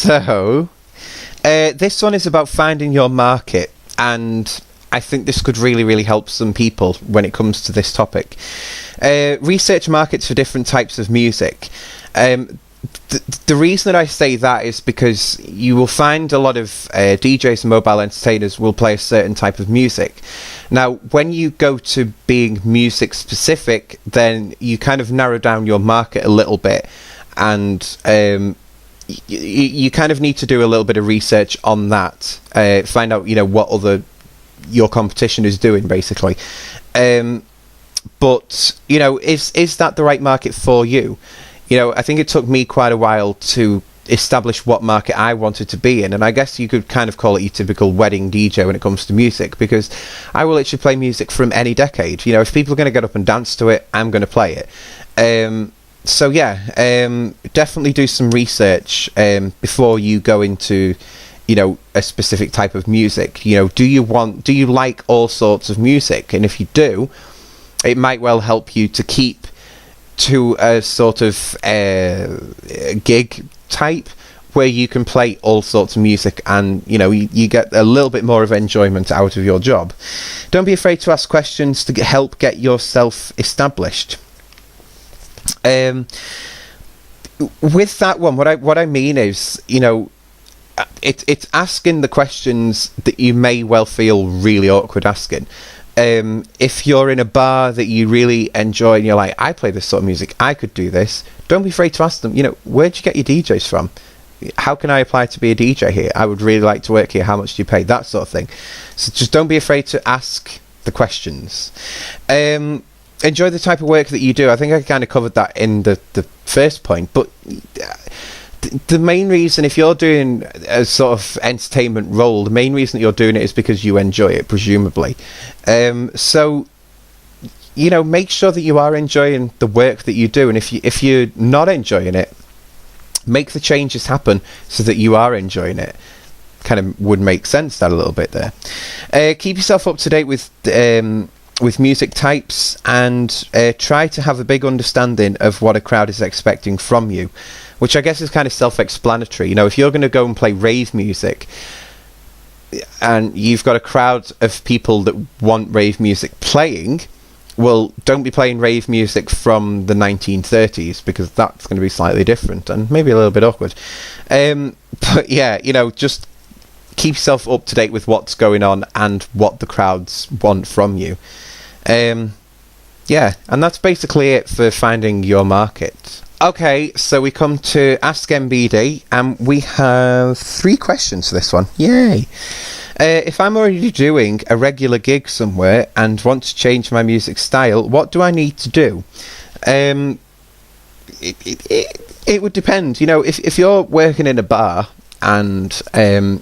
So, this one is about finding your market, and I think this could really, really help some people when it comes to this topic. Research markets for different types of music. The reason that I say that is because you will find a lot of DJs and mobile entertainers will play a certain type of music. Now, when you go to being music specific, then you kind of narrow down your market a little bit, and you kind of need to do a little bit of research on that. Find out, what your competition is doing, basically. But is that the right market for you? I think it took me quite a while to establish what market I wanted to be in, and I guess you could kind of call it your typical wedding DJ when it comes to music, because I will literally play music from any decade. If people are going to get up and dance to it, I'm going to play it. So definitely do some research before you go into a specific type of music. Do you like all sorts of music? And if you do, it might well help you to keep to a sort of gig type where you can play all sorts of music, and you get a little bit more of enjoyment out of your job. Don't be afraid to ask questions to help get yourself established. With that one, what I mean is, it's asking the questions that you may well feel really awkward asking. If you're in a bar that you really enjoy and you're like, I play this sort of music, I could do this, don't be afraid to ask them, where'd you get your DJs from? How can I apply to be a DJ here? I would really like to work here. How much do you pay? That sort of thing. So just don't be afraid to ask the questions. Enjoy the type of work that you do. I think I kind of covered that in the first point, but the main reason, if you're doing a sort of entertainment role, the main reason that you're doing it is because you enjoy it, presumably. So make sure that you are enjoying the work that you do, and if you're not enjoying it, make the changes happen so that you are enjoying it. Kind of would make sense, that a little bit there. Keep yourself up to date with music types, and try to have a big understanding of what a crowd is expecting from you, which I guess is kind of self-explanatory. If you're going to go and play rave music and you've got a crowd of people that want rave music playing, well, don't be playing rave music from the 1930s, because that's going to be slightly different and maybe a little bit awkward. But yeah, just keep yourself up to date with what's going on and what the crowds want from you. Yeah, and that's basically it for finding your market. Okay, so we come to Ask MBD, and we have 3 questions for this one. Yay! If I'm already doing a regular gig somewhere and want to change my music style, what do I need to do? It would depend. If you're working in a bar and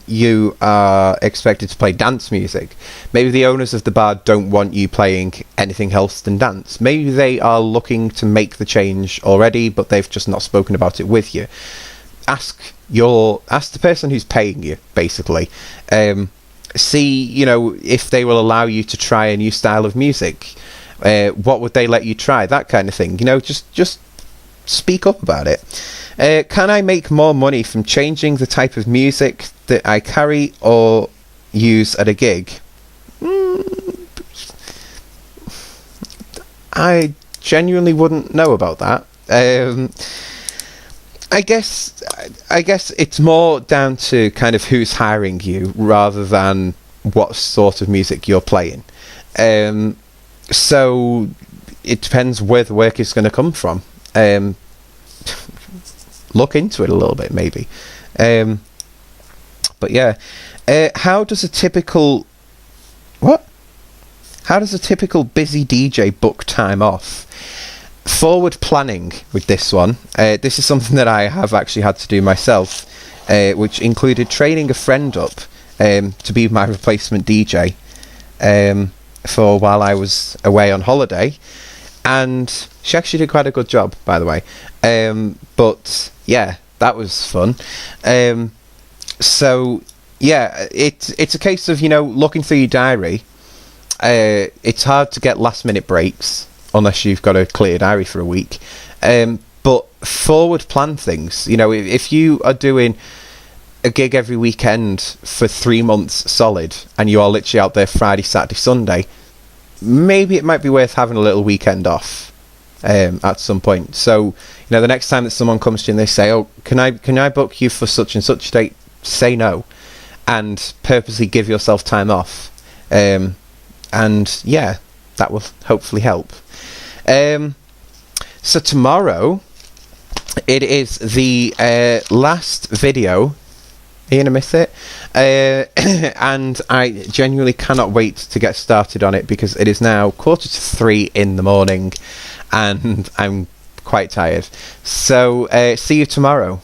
you are expected to play dance music, maybe the owners of the bar don't want you playing anything else than dance. Maybe they are looking to make the change already, but they've just not spoken about it with you. Ask the person who's paying you, basically. See, if they will allow you to try a new style of music. What would they let you try? That kind of thing. Just speak up about it. Can I make more money from changing the type of music that I carry or use at a gig? I genuinely wouldn't know about that. I guess it's more down to kind of who's hiring you rather than what sort of music you're playing. So it depends where the work is going to come from. Look into it a little bit, maybe. But yeah, how does a typical busy DJ book time off? Forward planning with this one. This is something that I have actually had to do myself, which included training a friend up to be my replacement DJ for while I was away on holiday. And she actually did quite a good job, by the way. But yeah, that was fun. So yeah, it's a case of looking through your diary. It's hard to get last minute breaks unless you've got a clear diary for a week. But forward plan things. If you are doing a gig every weekend for 3 months solid, and you are literally out there Friday, Saturday, Sunday, maybe it might be worth having a little weekend off at some point. So, the next time that someone comes to you and they say, "Oh, can I book you for such and such date?" Say no, and purposely give yourself time off. And yeah, that will hopefully help. So tomorrow, it is the last video. Are you going to miss it? And I genuinely cannot wait to get started on it, because it is now 2:45 in the morning and I'm quite tired. So see you tomorrow.